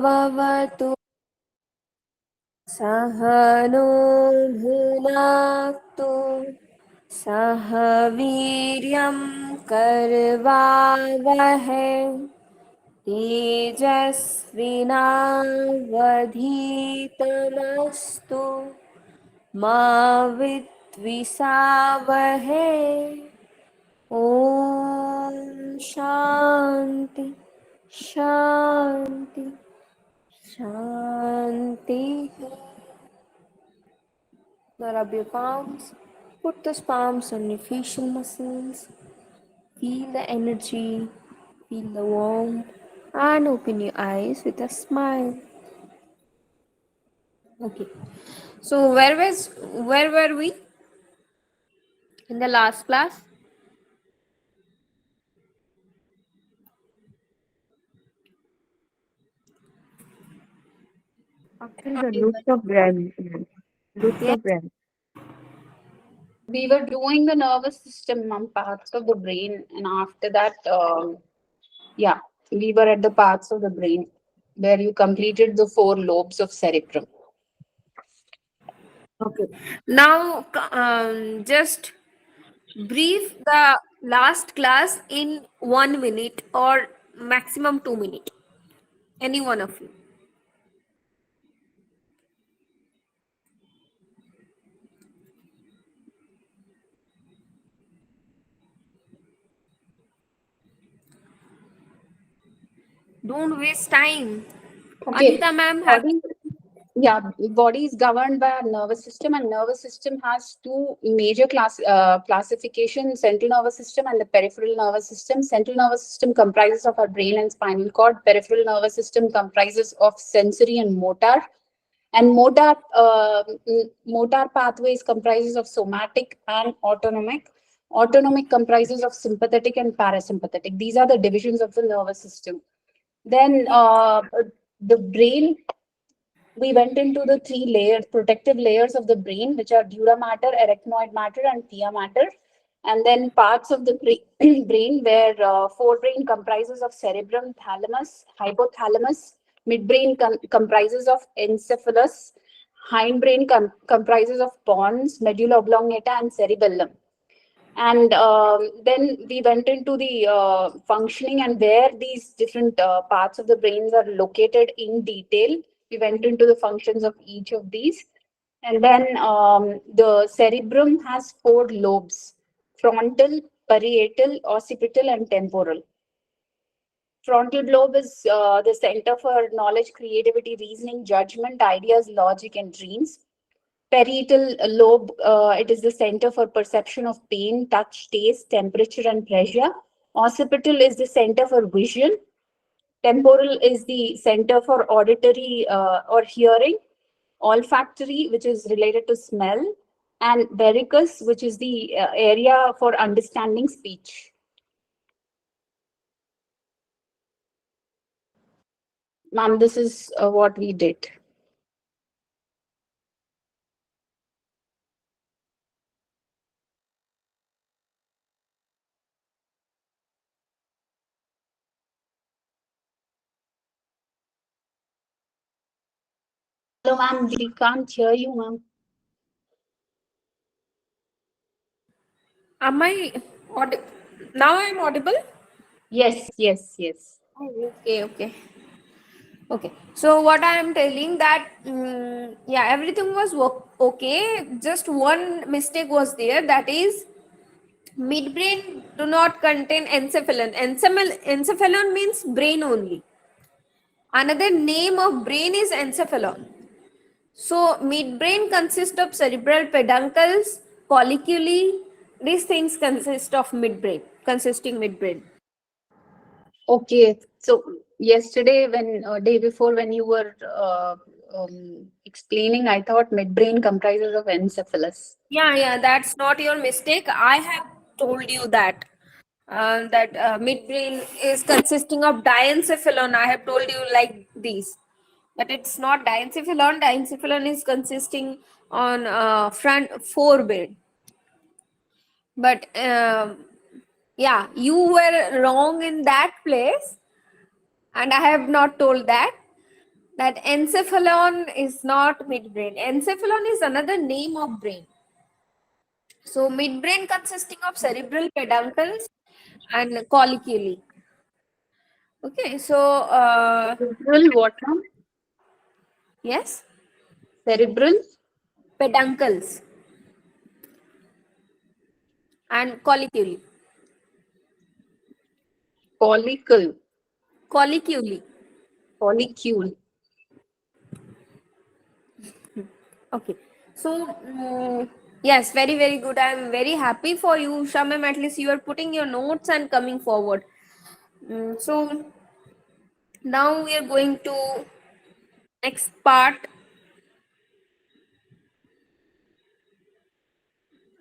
भवतु सह नो भुनक्तु सह वीर्यं करवावहै तेजस्विनावधीतमस्तु मा विद्विषावहै ॐ शान्ति शान्ति शान्ति. Now rub your palms. Put those palms on your facial muscles. Feel the energy. Feel the warmth. And open your eyes with a smile. Okay. So where were we in the last class? Actually, the roots of brain. Roots Yes. of brain. We were doing the nervous system parts of the brain, and after that, yeah, we were at the parts of the brain where you completed the 4 lobes of cerebrum. Okay. Now just brief the last class in 1 minute or maximum 2 minutes. Any one of you. Don't waste time. Okay. Anita ma'am have Body, yeah, body is governed by our nervous system, and nervous system has 2 major classifications: central nervous system and the peripheral nervous system. Central nervous system comprises of our brain and spinal cord. Peripheral nervous system comprises of sensory and motor. And motor pathways comprises of somatic and autonomic. Autonomic comprises of sympathetic and parasympathetic. These are the divisions of the nervous system. Then the brain, we went into the 3 protective layers of the brain, which are dura mater, arachnoid matter, and pia mater. And then parts of the brain where forebrain comprises of cerebrum, thalamus, hypothalamus, midbrain comprises of encephalus, hindbrain comprises of pons, medulla oblongata, and cerebellum. And then we went into the functioning and where these different parts of the brains are located in detail. We went into the functions of each of these. And then the cerebrum has 4 lobes: frontal, parietal, occipital, and temporal. Frontal lobe is the center for knowledge, creativity, reasoning, judgment, ideas, logic, and dreams. Parietal lobe, it is the center for perception of pain, touch, taste, temperature, and pressure. Occipital is the center for vision. Temporal is the center for auditory or hearing. Olfactory, which is related to smell. And verrucous, which is the area for understanding speech. Ma'am, this is what we did. Hello, ma'am. We can't hear you, ma'am. Am I audible? Now I am audible? Yes, yes, yes. Okay. Okay. So what I am telling that yeah, everything was okay. Just one mistake was there. That is, midbrain do not contain encephalon. Encephalon means brain only. Another name of brain is encephalon. So midbrain consists of cerebral peduncles, colliculi. These things consist of midbrain, consisting midbrain. Okay, so yesterday, when day before, when you were explaining, I thought midbrain comprises of encephalus. Yeah, that's not your mistake. I have told you that midbrain is consisting of diencephalon. I have told you like these, but it's not diencephalon. Diencephalon is consisting on front forebrain. But yeah, you were wrong in that place, and I have not told that. That encephalon is not midbrain. Encephalon is another name of brain. So midbrain consisting of cerebral peduncles and colliculi. Okay, so Cerebral what now? yes, Cerebral peduncles and colliculi. follicle, Colliculi. follicule. Okay. So, yes, very, very good. I'm very happy for you, Shamim. At least you are putting your notes and coming forward. So, now we are going to next part.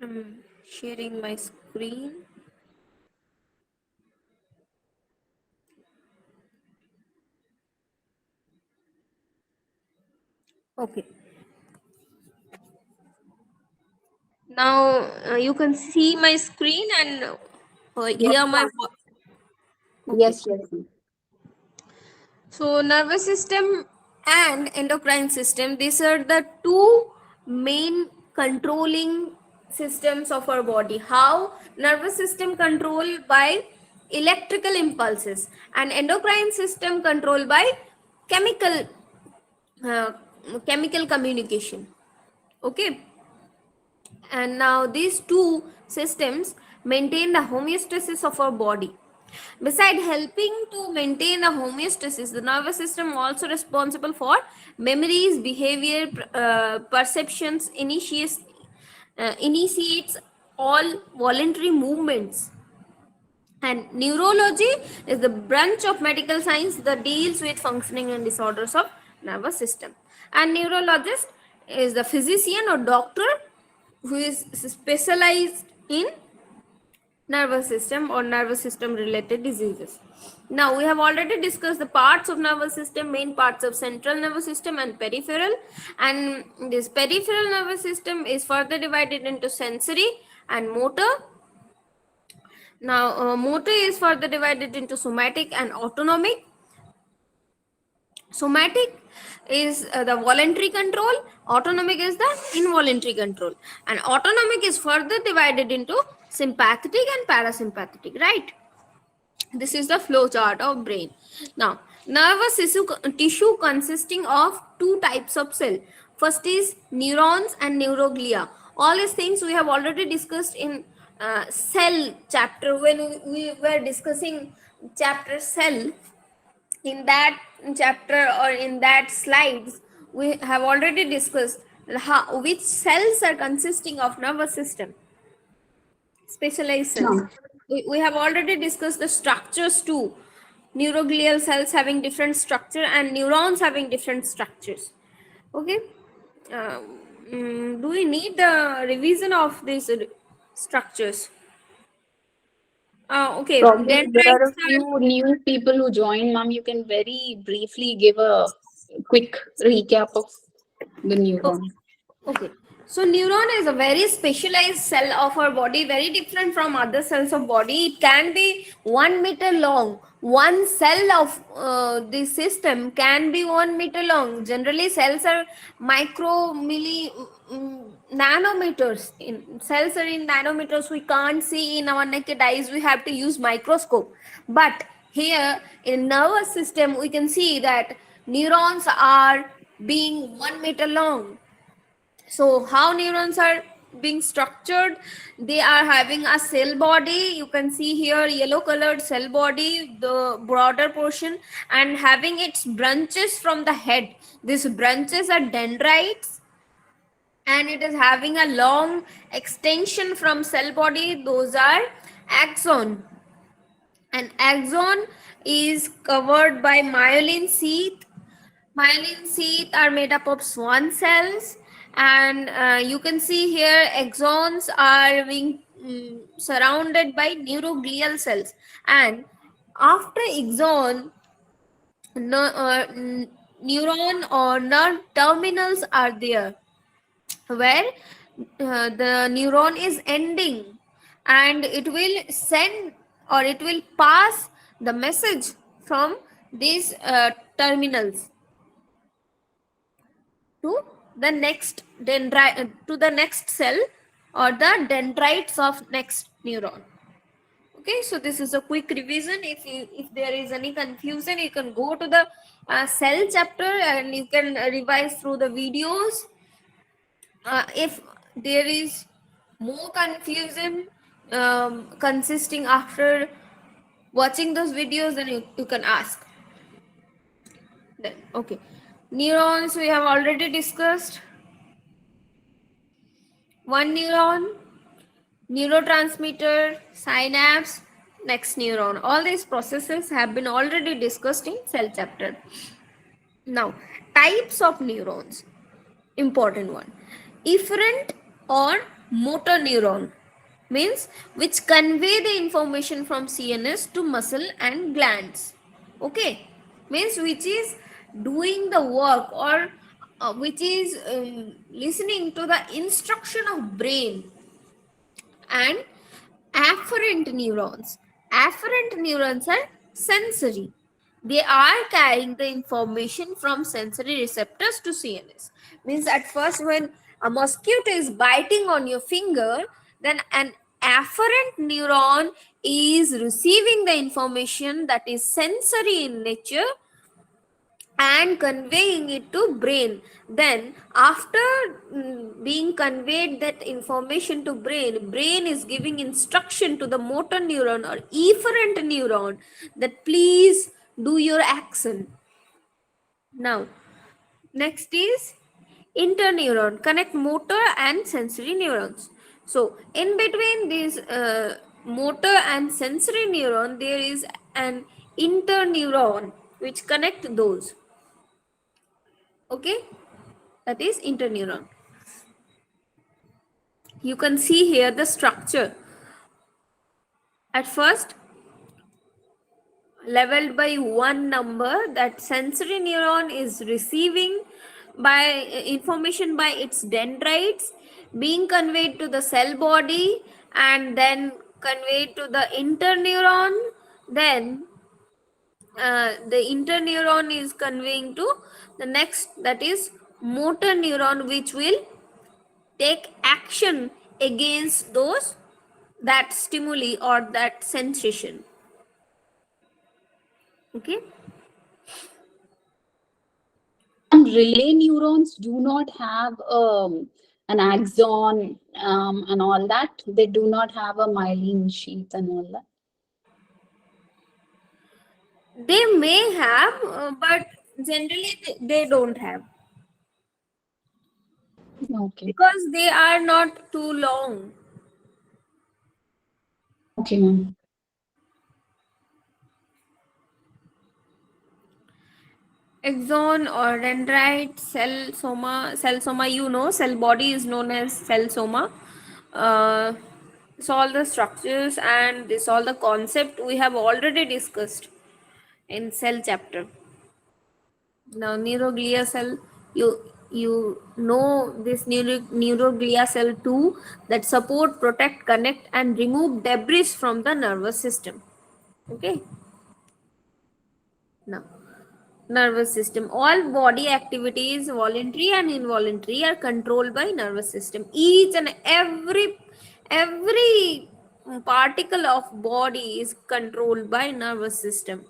I'm sharing my screen. Okay. Now you can see my screen and Yes, hear my voice. Okay. yes, yes. So, nervous system and endocrine system, these are the two main controlling systems of our body. How? Nervous system controlled by electrical impulses and endocrine system controlled by chemical uh, chemical communication. Okay, and now these two systems maintain the homeostasis of our body. Beside helping to maintain a homeostasis, the nervous system also responsible for memories, behavior, perceptions, initiates all voluntary movements. And neurology is the branch of medical science that deals with functioning and disorders of nervous system. And neurologist is the physician or doctor who is specialized in nervous system or nervous system related diseases. Now we have already discussed the parts of nervous system, main parts of central nervous system and peripheral, and this peripheral nervous system is further divided into sensory and motor. Now motor is further divided into somatic and autonomic. Somatic is the voluntary control, autonomic is the involuntary control, and autonomic is further divided into sympathetic and parasympathetic, right? This is the flow chart of brain. Now, nervous tissue consisting of two types of cell. First is neurons and neuroglia. All these things we have already discussed in cell chapter when we were discussing chapter cell. In that chapter or in that slides, we have already discussed how which cells are consisting of nervous system, specialized cells. No. We have already discussed the structures too. Neuroglial cells having different structure and neurons having different structures. Okay. Do we need the revision of these structures? Okay. Probably there are Dendrites a few new people who joined, ma'am. You can very briefly give a quick recap of the are. neuron. Okay. So neuron is a very specialized cell of our body, very different from other cells of body. It can be 1 meter long. One cell of the system can be 1 meter long. Generally, cells are micro, milli, nanometers. In cells are in nanometers. We can't see in our naked eyes. We have to use microscope. But here in nervous system, we can see that neurons are being 1 meter long. So how neurons are being structured? They are having a cell body. You can see here yellow colored cell body, the broader portion, and having its branches from the head. These branches are dendrites, and it is having a long extension from cell body. Those are axon. An axon is covered by myelin sheath. Myelin sheath are made up of swan cells, and you can see here axons are being surrounded by neuroglial cells. And after axon, neuron or nerve terminals are there where the neuron is ending, and it will send or it will pass the message from these terminals. to the next to the next cell or the dendrites of next neuron. Okay, so this is a quick revision. If there is any confusion, you can go to the cell chapter and you can revise through the videos. If there is more confusion consisting after watching those videos, then you can ask. Then okay, neurons we have already discussed. One neuron, neurotransmitter, synapse, next neuron. All these processes have been already discussed in cell chapter. Now, types of neurons. Important one. Efferent or motor neuron means which convey the information from CNS to muscle and glands. Okay, means which is doing the work or which is listening to the instruction of brain. And afferent neurons. Afferent neurons are sensory. They are carrying the information from sensory receptors to CNS. Means at first when a mosquito is biting on your finger, then an afferent neuron is receiving the information that is sensory in nature and conveying it to brain. Then after being conveyed that information to brain is giving instruction to the motor neuron or efferent neuron that please do your action. Now next is interneuron, connect motor and sensory neurons. So in between these motor and sensory neuron there is an interneuron which connect those. Okay, that is interneuron. You can see here the structure. At first, leveled by one number, that sensory neuron is receiving by information by its dendrites, being conveyed to the cell body and then conveyed to the interneuron. Then the interneuron is conveying to the next, that is motor neuron, which will take action against those that stimuli or that sensation. Okay, And relay neurons do not have an axon and all that. They do not have a myelin sheath and all that. they may have but generally they don't have Okay. because they are not too long. Okay, ma'am. Axon or dendrite, cell soma, you know, cell body is known as cell soma. It's all the structures and this all the concept we have already discussed in cell chapter. Now neuroglia cell, you know this neuroglia cell too, that support, protect, connect and remove debris from the nervous system. Okay, now nervous system, all body activities voluntary and involuntary are controlled by nervous system. Each and every particle of body is controlled by nervous system.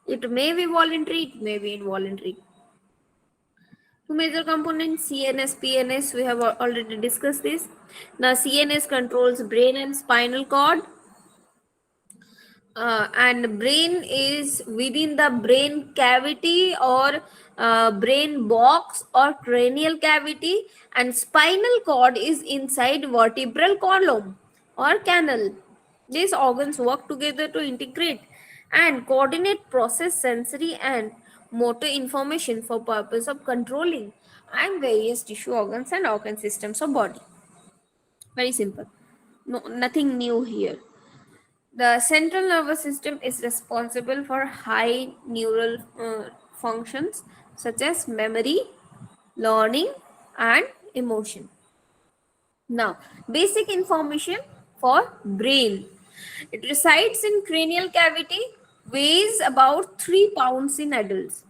It may be voluntary, it may be involuntary. Two major components, CNS, PNS, we have already discussed this. Now CNS controls brain and spinal cord. And brain is within the brain cavity or brain box or cranial cavity, and spinal cord is inside vertebral column or canal. These organs work together to integrate and coordinate process sensory and motor information for purpose of controlling and various tissue organs and organ systems of body. Very simple, no, nothing new here. The central nervous system is responsible for high neural functions such as memory, learning, and emotion. Now, basic information for brain. It resides in cranial cavity, weighs about 3 pounds in adults,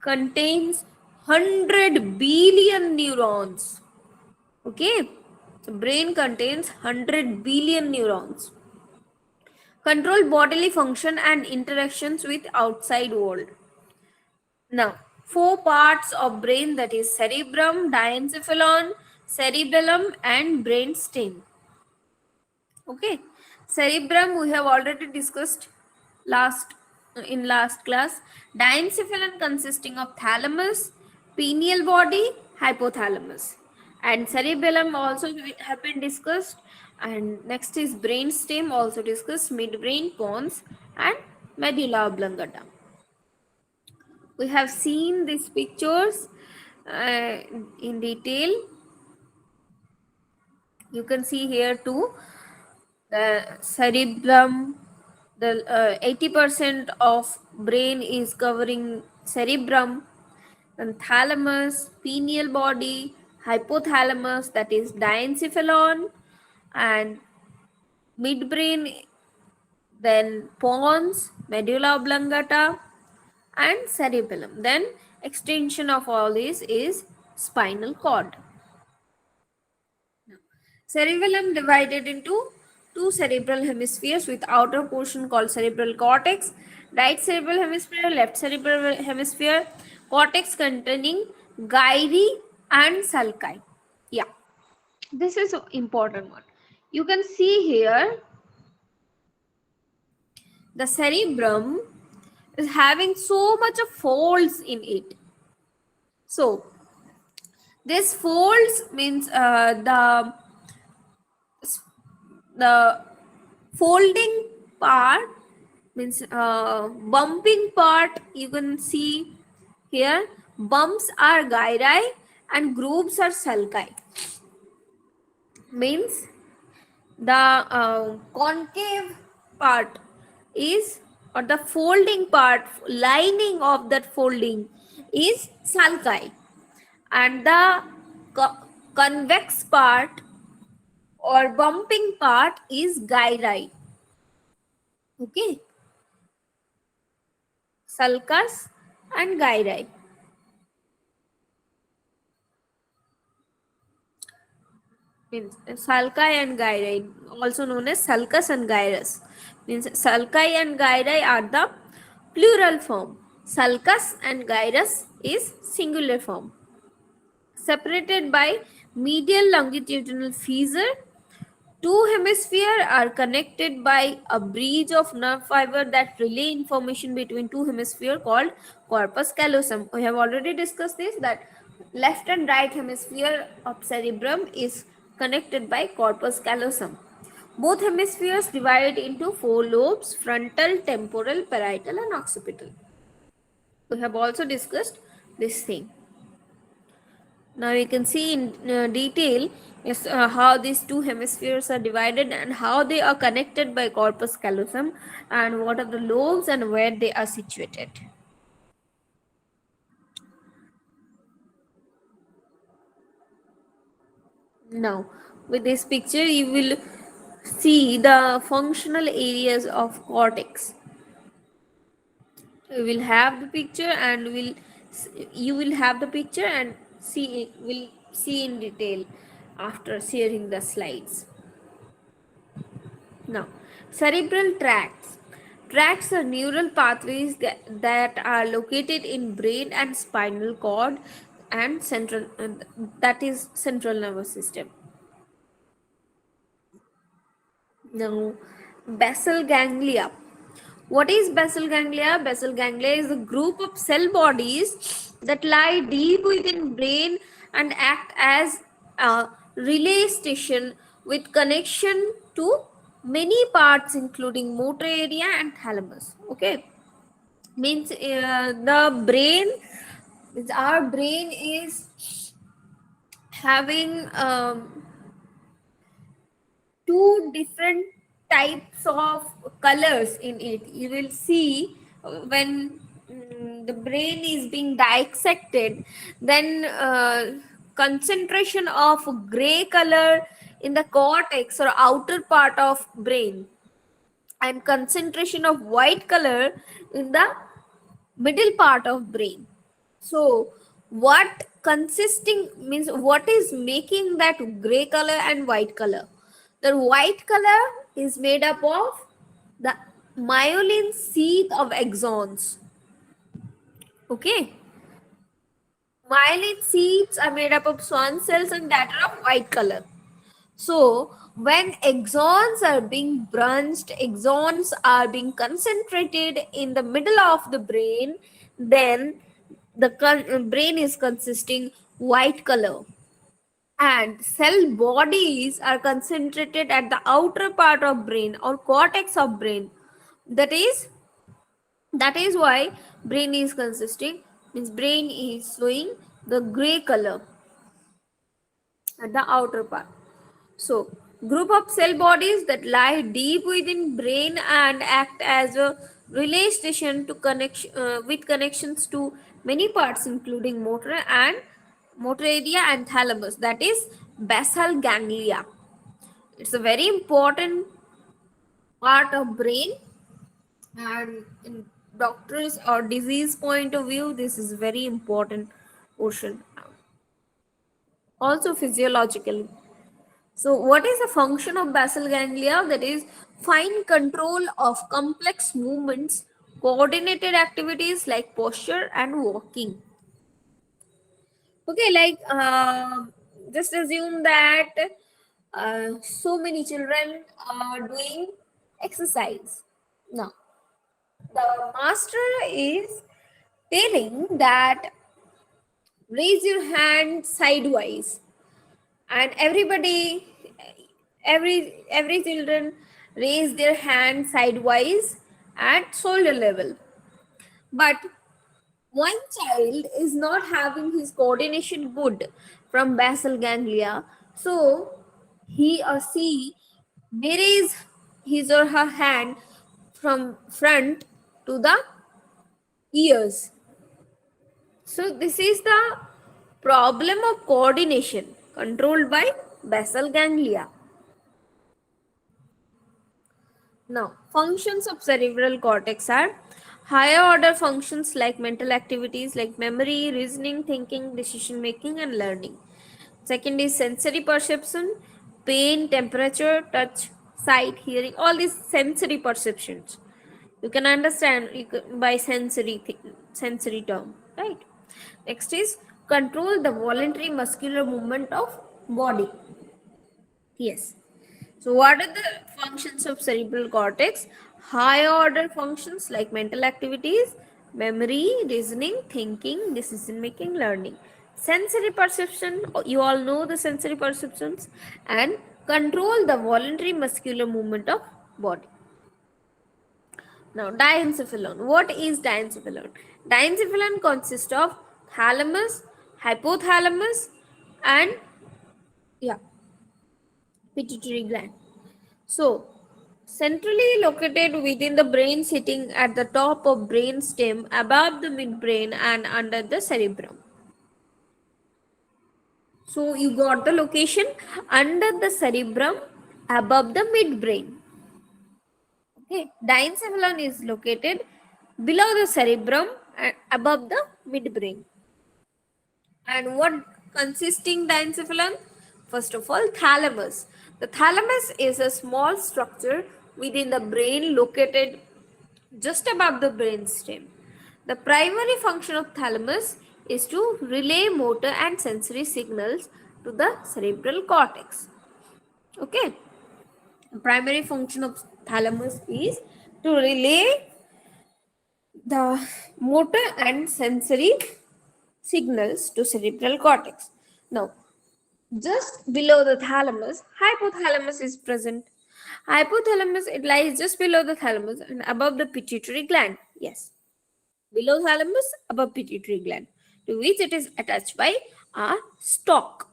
contains 100 billion neurons. Okay, the brain contains 100 billion neurons. Control bodily function and interactions with outside world. Now, four parts of brain, that is cerebrum, diencephalon, cerebellum and brainstem. Okay, cerebrum we have already discussed last in last class. Diencephalon consisting of thalamus, pineal body, hypothalamus, and cerebellum also have been discussed. And next is brainstem, also discussed, midbrain, pons, and medulla oblongata. We have seen these pictures in detail. You can see here too the cerebrum. The 80% of brain is covering cerebrum, and thalamus, pineal body, hypothalamus, that is diencephalon, and midbrain, then pons, medulla oblongata, and cerebellum. Then extension of all this is spinal cord. Cerebellum divided into two cerebral hemispheres with outer portion called cerebral cortex, right cerebral hemisphere, left cerebral hemisphere, cortex containing gyri and sulci. Yeah, this is an important one. You can see here the cerebrum is having so much of folds in it. So this folds means the folding part means bumping part. You can see here bumps are gyri and grooves are sulci. Means the concave part is, or the folding part, lining of that folding is sulci, and the convex part or bumping part is gyri. Okay, sulcus and gyri. Means sulci and gyri, also known as sulcus and gyrus. Means sulci and gyri are the plural form. Sulcus and gyrus is singular form. Separated by medial longitudinal fissure, two hemispheres are connected by a bridge of nerve fiber that relay information between two hemispheres called corpus callosum. We have already discussed this, that left and right hemisphere of cerebrum is connected by corpus callosum. Both hemispheres divide into four lobes: frontal, temporal, parietal and occipital. We have also discussed this thing. Now you can see in detail how these two hemispheres are divided and how they are connected by corpus callosum, and what are the lobes and where they are situated. Now with this picture you will see the functional areas of cortex. We will have the picture and you will have the picture and will see in detail after sharing the slides. Now, cerebral tracts. Tracts are neural pathways that are located in brain and spinal cord and central, that is central nervous system. Now, basal ganglia. What is basal ganglia? Basal ganglia is a group of cell bodies that lie deep within brain and act as a relay station with connection to many parts including motor area and thalamus. Okay, means the brain, our brain is having two different types of colors in it. You will see when the brain is being dissected, then concentration of gray color in the cortex or outer part of brain, and concentration of white color in the middle part of brain. So what consisting means what is making that gray color and white color. The white color is made up of the myelin sheath of axons. Okay, myelin sheaths are made up of swan cells and that are of white color. So when axons are being branched, axons are being concentrated in the middle of the brain, then the brain is consisting white color, and cell bodies are concentrated at the outer part of brain or cortex of brain. That is why brain is consisting, means brain is showing the gray color at the outer part. So, group of cell bodies that lie deep within brain and act as a relay station to connection with connections to many parts, including motor area and thalamus. That is basal ganglia. It's a very important part of brain, and in doctors or disease point of view, this is very important portion. Also physiologically. So, what is the function of basal ganglia? That is fine control of complex movements, coordinated activities like posture and walking. Okay, like just assume that so many children are doing exercise. Now, the master is telling that raise your hand sidewise, and every children raise their hand sidewise at shoulder level, but one child is not having his coordination good from basal ganglia, so he or she may raise his or her hand from front to the ears. So this is the problem of coordination controlled by basal ganglia. Now, functions of cerebral cortex are higher order functions like mental activities like memory, reasoning, thinking, decision making, and learning. Second is sensory perception, pain, temperature, touch, sight, hearing, all these sensory perceptions. You can understand by sensory term, right? Next is control the voluntary muscular movement of body. Yes. So, what are the functions of cerebral cortex? Higher order functions like mental activities, memory, reasoning, thinking, decision making, learning. Sensory perception, you all know the sensory perceptions, and control the voluntary muscular movement of body. Now, diencephalon. What is diencephalon? Diencephalon consists of thalamus, hypothalamus, and yeah, pituitary gland. So, centrally located within the brain, sitting at the top of brain stem, above the midbrain and under the cerebrum. So, you got the location under the cerebrum, above the midbrain. Okay, diencephalon is located below the cerebrum and above the midbrain. And what consisting diencephalon? First of all, thalamus. The thalamus is a small structure within the brain located just above the brainstem. The primary function of thalamus is to relay motor and sensory signals to the cerebral cortex. Okay. The primary function of thalamus is to relay the motor and sensory signals to cerebral cortex. Now, just below the thalamus, hypothalamus is present. Hypothalamus, it lies just below the thalamus and above the pituitary gland. Yes, below thalamus, above pituitary gland, to which it is attached by a stalk.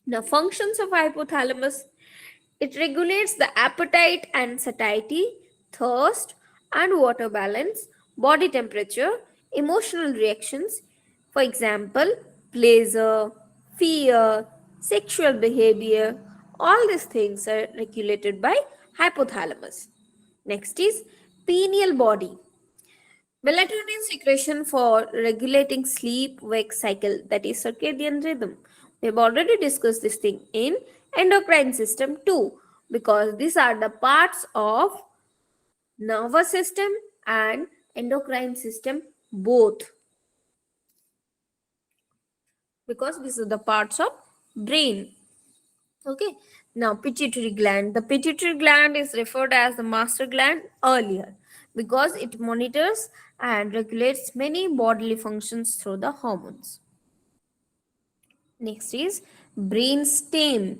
Now, functions of hypothalamus: it regulates the appetite and satiety, thirst and water balance, body temperature, emotional reactions. For example, pleasure, fear, sexual behavior, all these things are regulated by hypothalamus. Next is pineal body. Melatonin secretion for regulating sleep wake cycle, that is circadian rhythm. We have already discussed this thing in endocrine system too, because these are the parts of nervous system and endocrine system both, because these are the parts of brain. Okay. Now, pituitary gland. The pituitary gland is referred as the master gland earlier because it monitors and regulates many bodily functions through the hormones. Next is brain stem.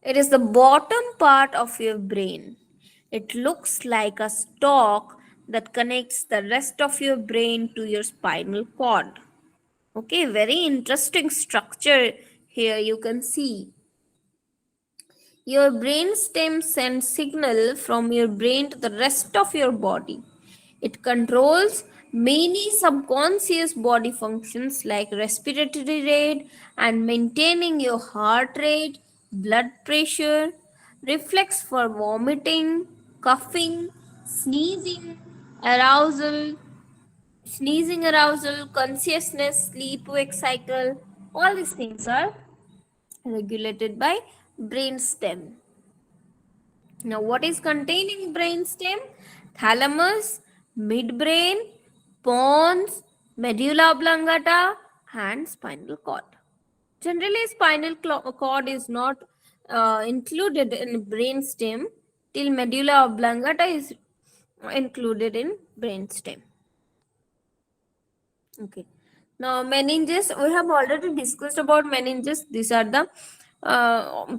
It is the bottom part of your brain. It looks like a stalk that connects the rest of your brain to your spinal cord. Okay, very interesting structure here you can see. Your brain stem sends signal from your brain to the rest of your body. It controls many subconscious body functions like respiratory rate and maintaining your heart rate, blood pressure, reflex for vomiting, coughing, sneezing, arousal, consciousness, sleep wake cycle. All these things are regulated by brain stem. Now, what is containing brainstem? Thalamus, midbrain, pons, medulla oblongata, and spinal cord. Generally, spinal cord is not included in brainstem till medulla oblongata is included in brainstem. Okay. Now, meninges, we have already discussed about meninges. These are the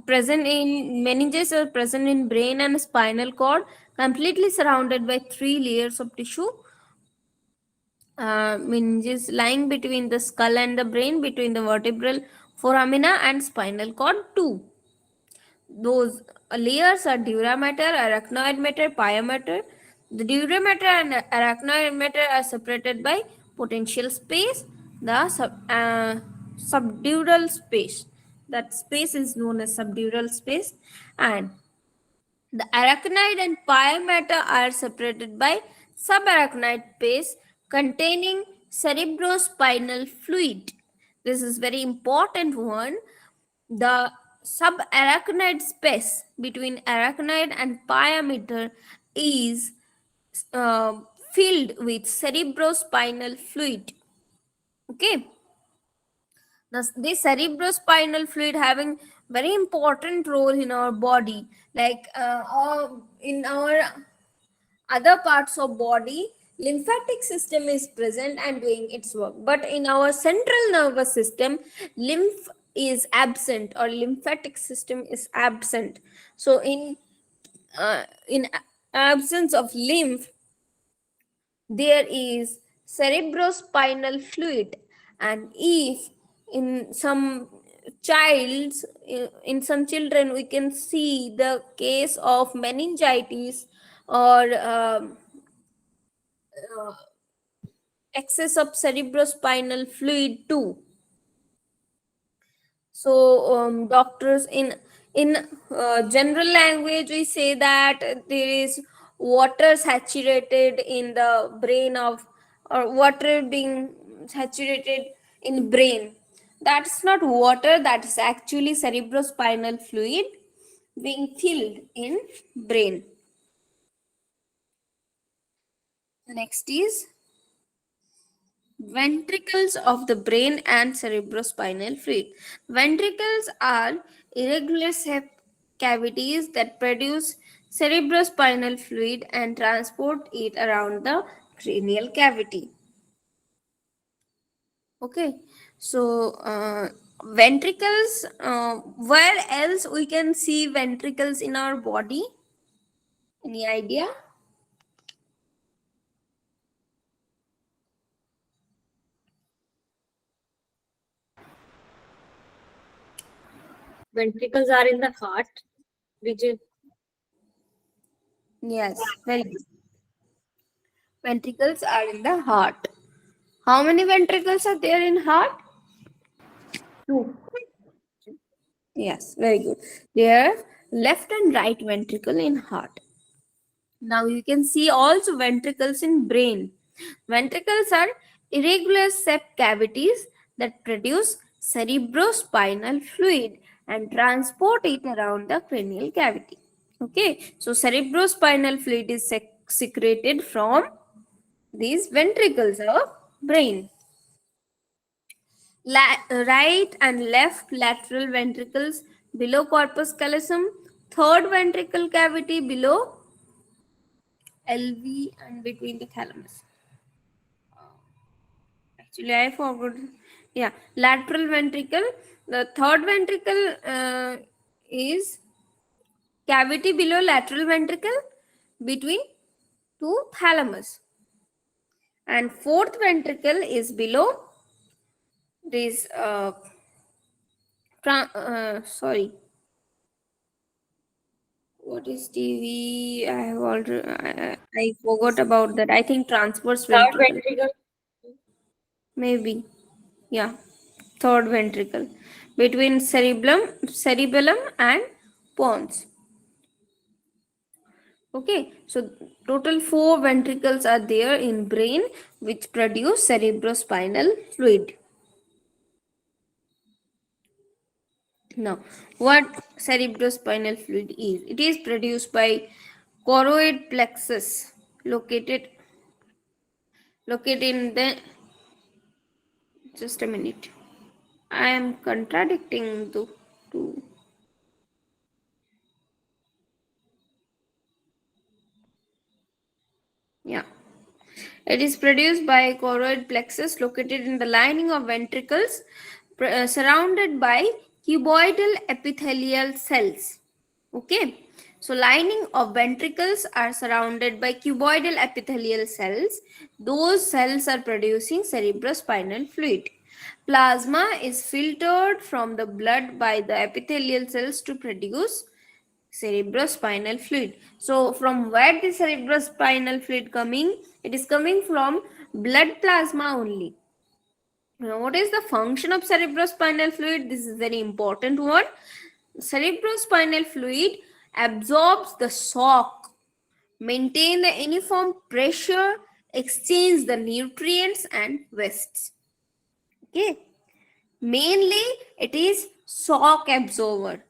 present in meninges are present in brain and spinal cord, completely surrounded by three layers of tissue. Meninges lying between the skull and the brain, between the vertebral foramina and spinal cord too. Those layers are dura mater, arachnoid mater, pia mater. The dura mater and arachnoid mater are separated by potential space, the subdural space. That space is known as subdural space, and the arachnoid and pia mater are separated by subarachnoid space containing cerebrospinal fluid. This is very important one. The subarachnoid space between arachnoid and pia mater is uh, filled with cerebrospinal fluid. Okay. This cerebrospinal fluid having very important role in our body, like in our other parts of body, lymphatic system is present and doing its work, but in our central nervous system, lymph is absent or lymphatic system is absent. So in absence of lymph, there is cerebrospinal fluid, and if in some childs in some children we can see the case of meningitis or uh, excess of cerebrospinal fluid too. So doctors in general language we say that there is water saturated in the brain of, or water being saturated in brain. That's not water, that is actually cerebrospinal fluid being filled in brain. Next is ventricles of the brain and cerebrospinal fluid. Ventricles are irregular shaped cavities that produce cerebrospinal fluid and transport it around the cranial cavity. Okay, so ventricles, where else we can see ventricles in our body? Any idea? Ventricles are in the heart, which is Yes, very good. Ventricles are in the heart. How many ventricles are there in heart? two. Yes, very good. There are left and right ventricle in heart. Now you can see also ventricles in brain. Ventricles are irregular septal cavities that produce cerebrospinal fluid and transport it around the cranial cavity. Okay, so cerebrospinal fluid is secreted from these ventricles of brain. Right and left lateral ventricles below corpus callosum, third ventricle cavity below LV and between the thalamus. Actually, I forgot. Yeah, lateral ventricle. The third ventricle is cavity below lateral ventricle between two thalamus, and fourth ventricle is below this. Sorry, what is TV? I have already. I forgot about that. I think transverse Third ventricle. ventricle. Maybe. Yeah, third ventricle between cerebellum and pons. Okay, so total four ventricles are there in brain which produce cerebrospinal fluid. Now, what cerebrospinal fluid is? It is produced by choroid plexus located in the, just a minute. I am contradicting the two. Yeah. It is produced by choroid plexus located in the lining of ventricles surrounded by cuboidal epithelial cells. Okay. So lining of ventricles are surrounded by cuboidal epithelial cells. Those cells are producing cerebrospinal fluid. Plasma is filtered from the blood by the epithelial cells to produce cerebrospinal fluid. So from where the cerebrospinal fluid coming? It is coming from blood plasma only. Now, what is the function of cerebrospinal fluid? This is very important one. Cerebrospinal fluid absorbs the shock, maintain the uniform pressure, exchange the nutrients and wastes. Okay. Mainly it is shock absorber.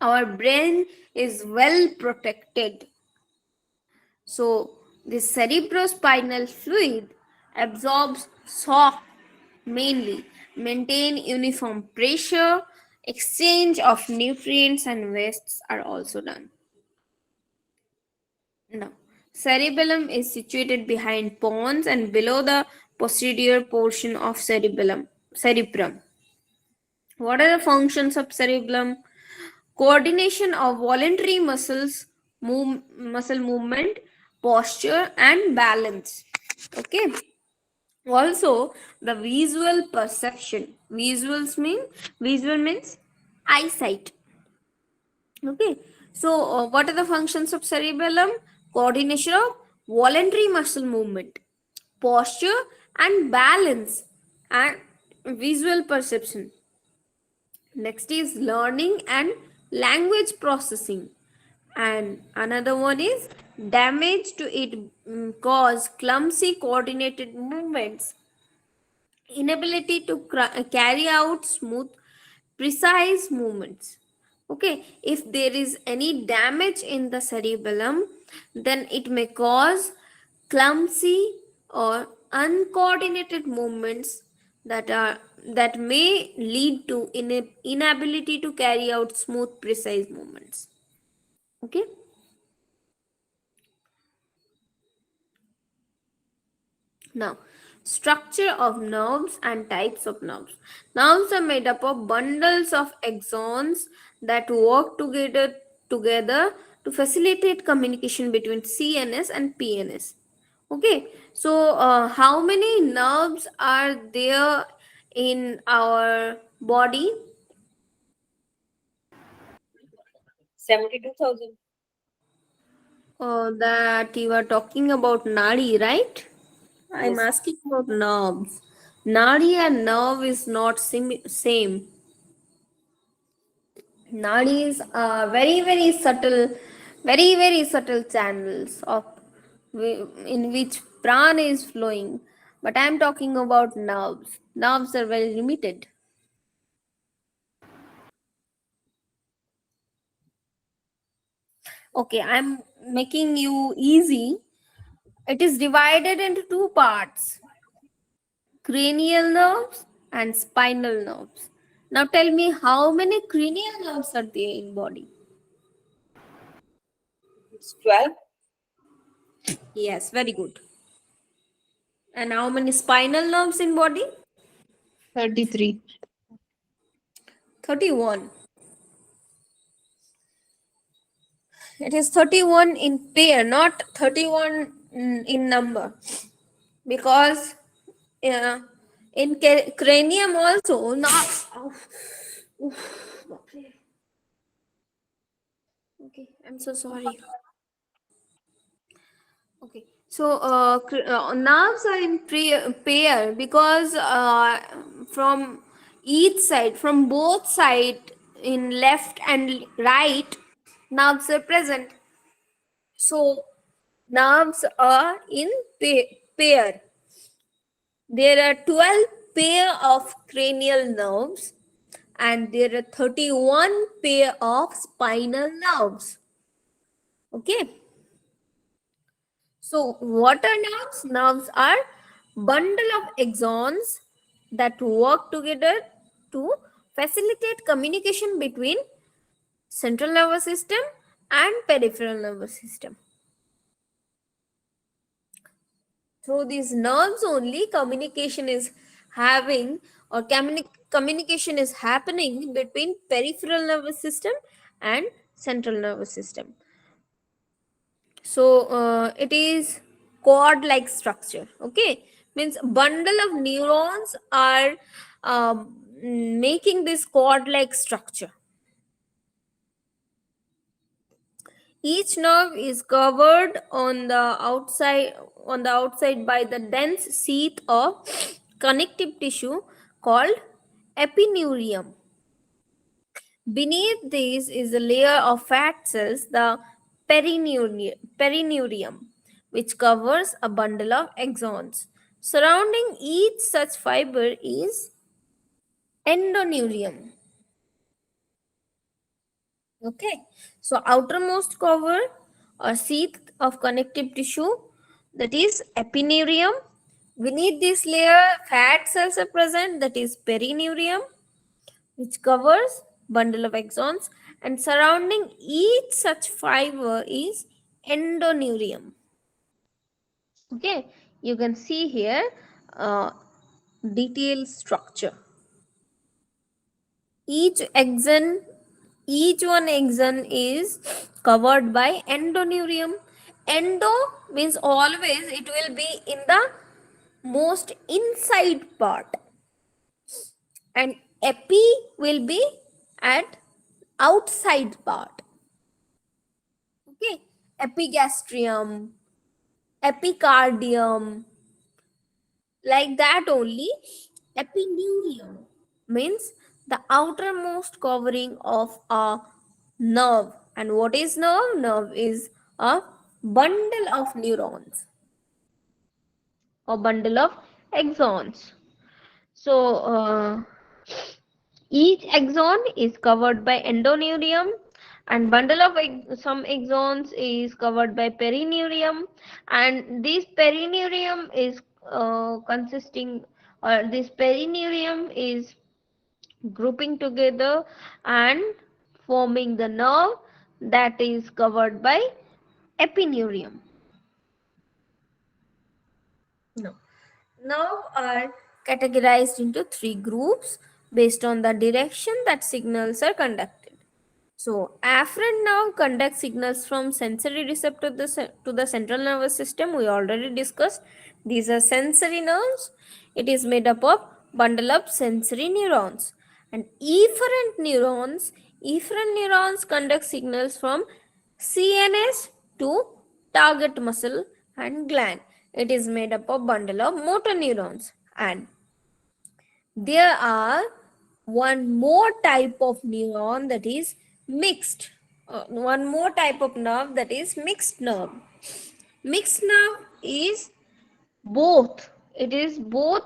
Our brain is well protected. So the cerebrospinal fluid absorbs shock mainly, maintain uniform pressure, exchange of nutrients and wastes are also done. Now, cerebellum is situated behind pons and below the posterior portion of cerebrum. What are the functions of cerebellum? Coordination of voluntary muscle movement, posture and balance. Okay. Also, the visual perception. Visual means eyesight. Okay. So, what are the functions of cerebellum? Coordination of voluntary muscle movement, posture and balance, and visual perception. Next is learning and language processing. And another one is damage to it cause clumsy coordinated movements, inability to carry out smooth precise movements. Okay, if there is any damage in the cerebellum, then it may cause clumsy or uncoordinated movements that may lead to inability to carry out smooth precise movements. Okay. Now, structure of nerves and types of nerves. Nerves are made up of bundles of axons that work together to facilitate communication between CNS and PNS. Okay, so how many nerves are there in our body? 72,000. That you are talking about nadi, right? I'm Yes. asking about nerves. Nadi and nerve is not same. Nadis are very subtle channels of in which prana is flowing. But I am talking about nerves. Nerves are very limited. Okay, I'm making you easy. It is divided into two parts: cranial nerves and spinal nerves. Now tell me, how many cranial nerves are there in body? It's 12. Yes, very good. And how many spinal nerves in body? 33. 31. It is 31 in pair, not 31 in number. Because in cranium also, not. Okay, I'm so sorry. Okay, so nerves are in pair because from each side, from both side, in left and right, nerves are present. So nerves are in pair. There are 12 pair of cranial nerves and there are 31 pair of spinal nerves. Okay. So what are nerves? Nerves are bundle of axons that work together to facilitate communication between central nervous system and peripheral nervous system. Through these nerves only communication is having or communication is happening between peripheral nervous system and central nervous system. So it is cord like structure. Okay, means bundle of neurons are making this cord like structure. Each nerve is covered on the outside by the dense sheath of connective tissue called epineurium. Beneath this is a layer of fat cells, the perineurium, which covers a bundle of axons. Surrounding each such fiber is endoneurium. Okay, so outermost cover or sheath of connective tissue, that is epineurium. Beneath this layer, fat cells are present, that is perineurium, which covers bundle of axons, and surrounding each such fiber is endoneurium. Okay, you can see here detailed structure. Each axon, each one axon is covered by endoneurium. Endo means always it will be in the most inside part, and epi will be at outside part. Okay, epigastrium, epicardium, like that only. Epineurium means the outermost covering of a nerve. And what is nerve? Nerve is a bundle of neurons or bundle of axons. So each axon is covered by endoneurium, and bundle of some axons is covered by perineurium, and this perineurium is consisting, or this perineurium is grouping together and forming the nerve that is covered by epineurium. No. Nerve are categorized into three groups based on the direction that signals are conducted. So, afferent nerve conducts signals from sensory receptor to the central nervous system. We already discussed. These are sensory nerves. It is made up of bundle of sensory neurons. And efferent neurons conduct signals from CNS to target muscle and gland. It is made up of bundle of motor neurons. And there are one more type of neuron, that is mixed. One more type of nerve, that is mixed nerve. Mixed nerve is both. It is both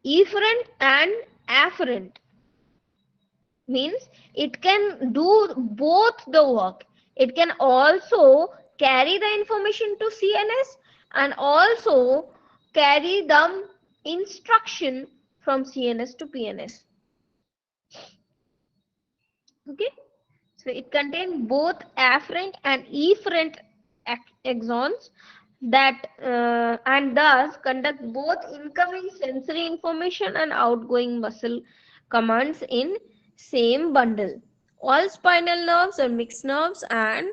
efferent and afferent. Means it can do both the work. It can also carry the information to CNS and also carry the instruction from CNS to PNS. Okay, so it contains both afferent and efferent axons that and thus conduct both incoming sensory information and outgoing muscle commands in same bundle. All spinal nerves are mixed nerves and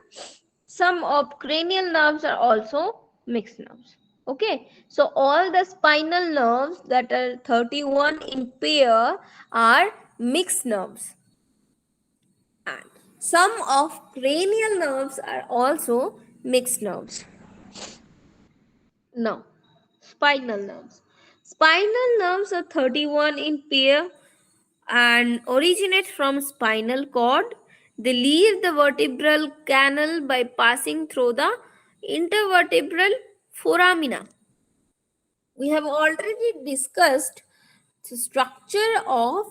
some of cranial nerves are also mixed nerves. Okay, so all the spinal nerves that are 31 in pair are mixed nerves, and some of cranial nerves are also mixed nerves. Now, spinal nerves. Spinal nerves are 31 in pair and originate from spinal cord. They leave the vertebral canal by passing through the intervertebral foramina. We have already discussed the structure of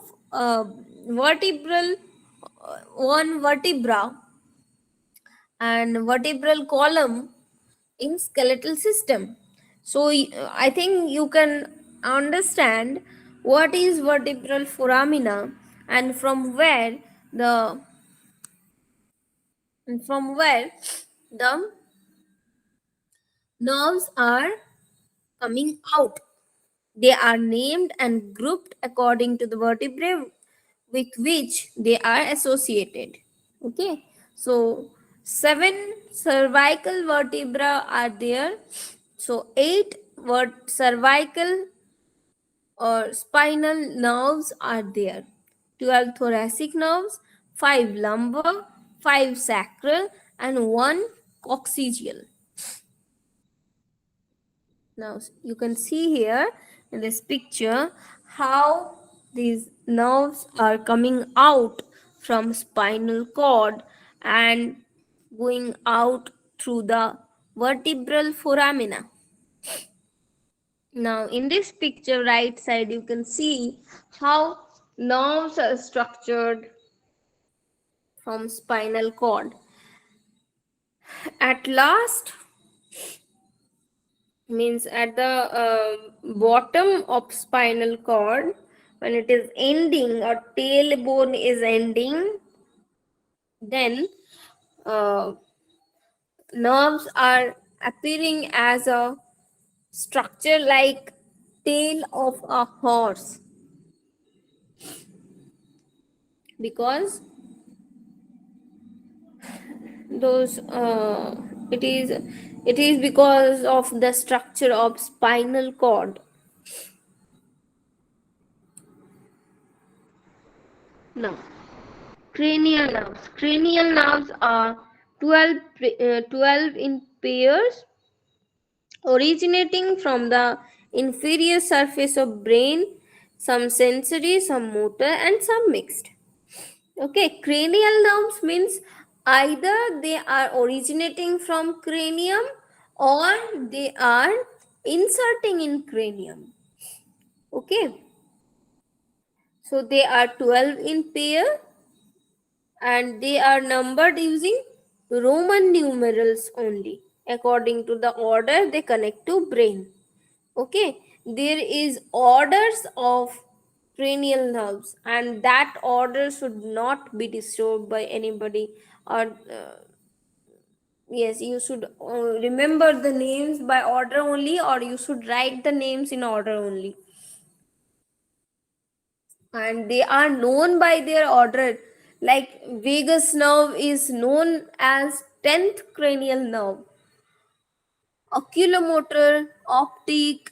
vertebral one vertebra and vertebral column in skeletal system. So I think you can understand what is vertebral foramina and the from where the nerves are coming out. They are named and grouped according to the vertebrae with which they are associated. Okay, so seven cervical vertebra are there. So eight cervical or spinal nerves are there. 12 thoracic nerves, 5 lumbar, 5 sacral, and 1 coccygeal. Now you can see here in this picture how these nerves are coming out from spinal cord and going out through the vertebral foramina. Now in this picture right side you can see how nerves are structured from spinal cord. At last means at the bottom of spinal cord, when it is ending or tailbone is ending, then uh, nerves are appearing as a structure like tail of a horse, because those it is because of the structure of spinal cord. Now cranial nerves. Cranial nerves are 12 in pairs originating from the inferior surface of brain, some sensory, some motor, and some mixed. Okay, cranial nerves means either they are originating from cranium or they are inserting in cranium. Okay, so they are 12 in pair and they are numbered using Roman numerals only according to the order they connect to brain. Okay, there is orders of cranial nerves and that order should not be disturbed by anybody, or yes, you should remember the names by order only, or you should write the names in order only, and they are known by their order. Like vagus nerve is known as 10th cranial nerve, oculomotor, optic,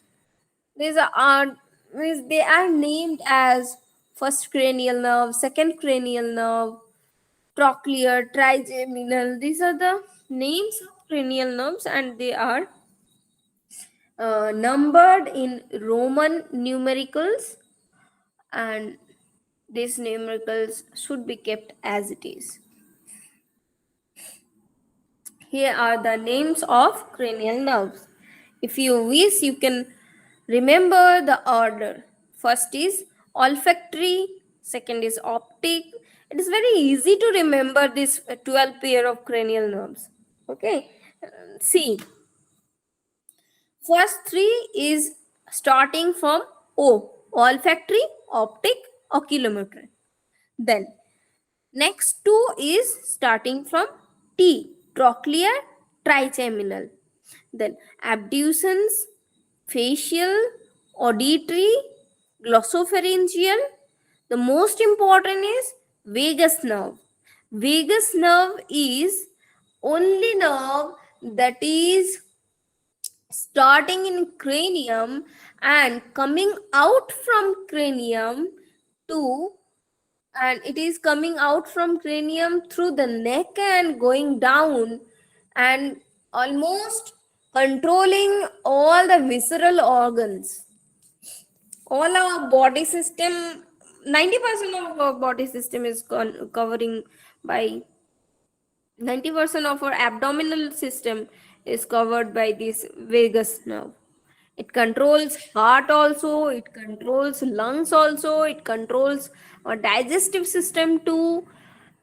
these are means they are named as first cranial nerve, second cranial nerve, trochlear, trigeminal. These are the names of cranial nerves and they are numbered in Roman numericals, and these numericals should be kept as it is. Here are the names of cranial nerves. If you wish, you can Remember the order. First is olfactory, second is optic. It is very easy to remember this 12 pair of cranial nerves. Okay, see, first three is starting from O, olfactory, optic, oculomotor. Then next two is starting from T, trochlear, trigeminal. Then abducens, facial, auditory, glossopharyngeal. The most important is vagus nerve. Vagus nerve is only nerve that is starting in cranium and coming out from cranium to, and it is coming out from cranium through the neck and going down and almost controlling all the visceral organs, all our body system. 90% of our body system is covering by 90% of our abdominal system is covered by this vagus nerve. It controls heart also, it controls lungs also, it controls our digestive system too.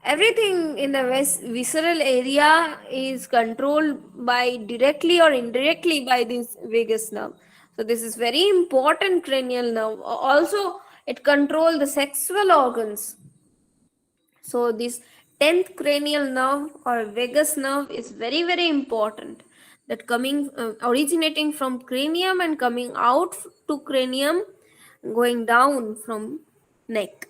Everything in the visceral area is controlled by directly or indirectly by this vagus nerve. So this is very important cranial nerve. Also, it controls the sexual organs. So this 10th cranial nerve or vagus nerve is very important, that coming originating from cranium and coming out to cranium, going down from neck.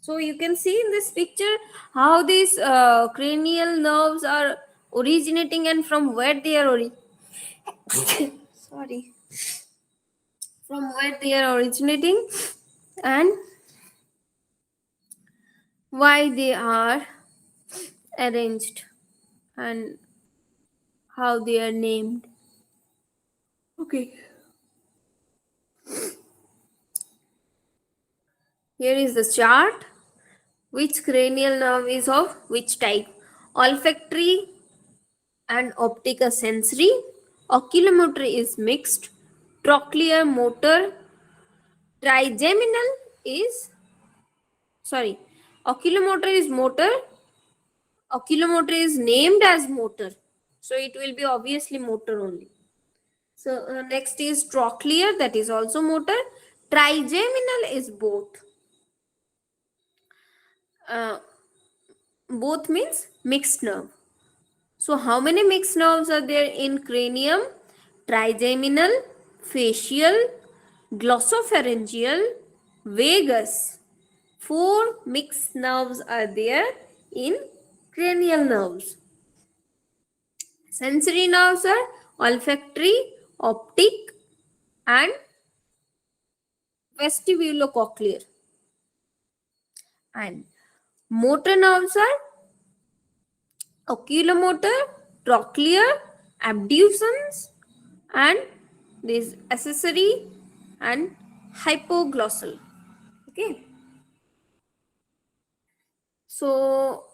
So you can see in this picture how these cranial nerves are originating and from where they are sorry, from where they are originating and why they are arranged and how they are named. Okay. Here is the chart. Which cranial nerve is of which type? Olfactory and optic are sensory. Oculomotor is mixed. Trochlear motor. Trigeminal is, sorry, oculomotor is motor. Oculomotor is named as motor. So it will be obviously motor only. So next is trochlear, that is also motor. Trigeminal is both. Uh, both means mixed nerve. So how many mixed nerves are there in cranium? Trigeminal, facial, glossopharyngeal, vagus. 4 mixed nerves are there in cranial nerves. Sensory nerves are olfactory, optic and vestibulocochlear. And motor nerves are oculomotor, trochlear, abducens and this accessory and hypoglossal. Okay. So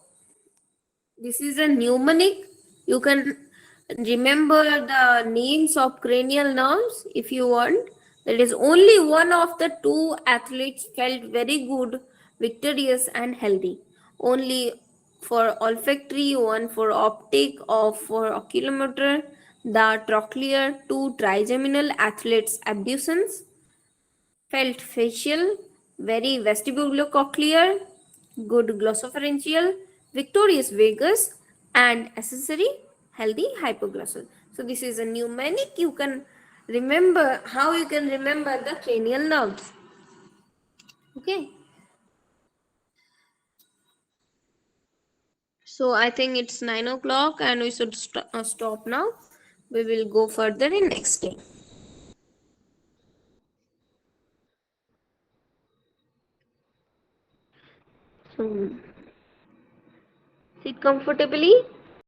this is a mnemonic. You can remember the names of cranial nerves if you want. There is only one of the two athletes felt very good, victorious and healthy. Only for olfactory, one for optic or for oculomotor, the trochlear, two trigeminal athletes abducens, felt facial, very vestibulocochlear, good glossopharyngeal, victorious vagus, and accessory healthy hypoglossal. So this is a mnemonic. You can remember how you can remember the cranial nerves. Okay. So I think it's 9 o'clock and we should stop now. We will go further in next day. So sit comfortably.